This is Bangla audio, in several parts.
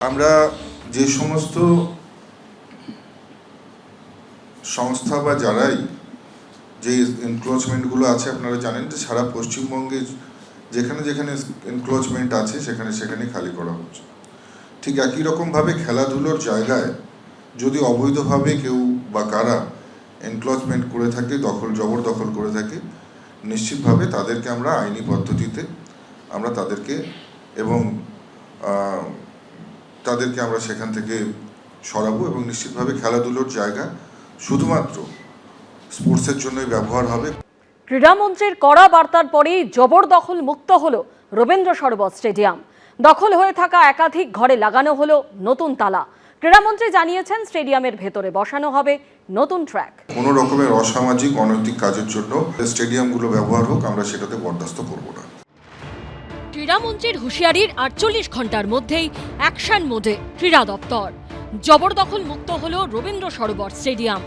আমরা যে সমস্ত সংস্থা বা যারাই যে এনক্রোচমেন্টগুলো আছে আপনারা জানেন যে সারা পশ্চিমবঙ্গে যেখানে যেখানে এনক্রোচমেন্ট আছে সেখানে সেখানে খালি করা হচ্ছে। ঠিক একই রকমভাবে খেলাধুলোর জায়গায় যদি অবৈধভাবে কেউ বা কারা এনক্রোচমেন্ট করে থাকে, জবরদখল করে থাকে, নিশ্চিতভাবে তাদেরকে আমরা আইনি পদ্ধতিতে আমরা তাদেরকে আমরা সেখান থেকে সরাবো এবং নিশ্চিতভাবে খেলাধুলোর জায়গা শুধুমাত্র স্পোর্টসের জন্যই ব্যবহার হবে। ক্রীড়ামন্ত্রীর কড়া বার্তার পরেই জবরদখল মুক্ত হলো রবীন্দ্র সরোবর স্টেডিয়াম। দখল হয়ে থাকা একাধিক ঘরে লাগানো হলো নতুন তালা। ক্রীড়ামন্ত্রী জানিয়েছেন স্টেডিয়ামের ভেতরে বসানো হবে নতুন ট্র্যাক। কোনো রকমের অসামাজিক অনৈতিক কাজের জন্য স্টেডিয়ামগুলো ব্যবহার হোক, আমরা সেটাতে বরদাস্ত করব না। ক্রীড়ামন্ত্রীর হুঁশিয়ারির 48 ঘন্টার মধ্যেই অ্যাকশন মোডে ক্রীড়া দপ্তর। জবরদখল মুক্ত হলো রবীন্দ্র সরোবর স্টেডিয়াম।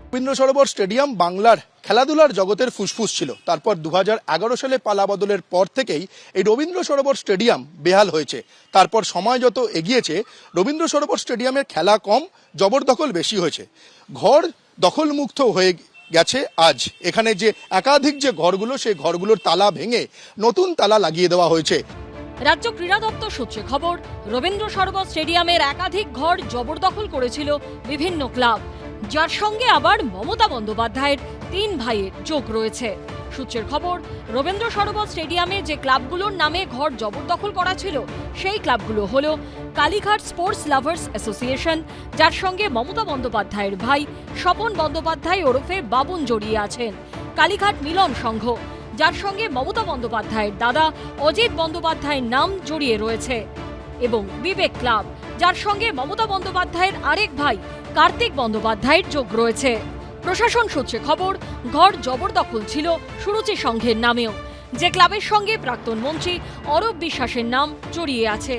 রবীন্দ্র সরোবর স্টেডিয়াম বাংলার খেলাধুলার জগতের ফুসফুস ছিল। তারপর 2011 সালে পালা বদলের পর থেকেই এই রবীন্দ্র সরোবর স্টেডিয়াম বেহাল হয়েছে। তারপর সময় যত এগিয়েছে রবীন্দ্র সরোবর স্টেডিয়ামে খেলা কম, জবরদখল বেশি হয়েছে। ঘর দখলমুক্ত হয়ে গেছে। আজ এখানে যে একাধিক যে ঘরগুলো, সেই ঘরগুলোর তালা ভেঙে নতুন তালা লাগিয়ে দেওয়া হয়েছে। রাজ্য ক্রীড়া দপ্তর সূত্রে খবর, রবীন্দ্র সরোবর স্টেডিয়ামের একাধিক ঘর জবরদখল করেছিল বিভিন্ন ক্লাব, যার সঙ্গে আবার মমতা বন্দ্যোপাধ্যায়ের 3 ভাইয়ের যোগ রয়েছে। সূত্রের খবর, রবীন্দ্র সরোবর স্টেডিয়ামে যে ক্লাবগুলোর নামে ঘর জবরদখল করা ছিল সেই ক্লাবগুলো হলো কালীঘাট স্পোর্টস লাভার্স অ্যাসোসিয়েশন, যার সঙ্গে মমতা বন্দ্যোপাধ্যায়ের ভাই স্বপন বন্দ্যোপাধ্যায় ওরফে বাবুন জড়িয়ে আছেন; কালীঘাট মিলন সংঘ, যার সঙ্গে মমতা বন্দ্যোপাধ্যায়ের দাদা অজিত বন্দ্যোপাধ্যায়ের নাম জড়িয়ে রয়েছে; এবং বিবেক ক্লাব, যার সঙ্গে মমতা বন্দ্যোপাধ্যায়ের আরেক ভাই কার্তিক বন্দ্যোপাধ্যায়ের যোগ রয়েছে। প্রশাসন সূত্রে খবর, ঘর জবরদখল ছিল সুরুচি সংঘের নামেও, যে ক্লাবের সঙ্গে প্রাক্তন মন্ত্রী অরূপ বিশ্বাসের নাম জড়িয়ে আছে।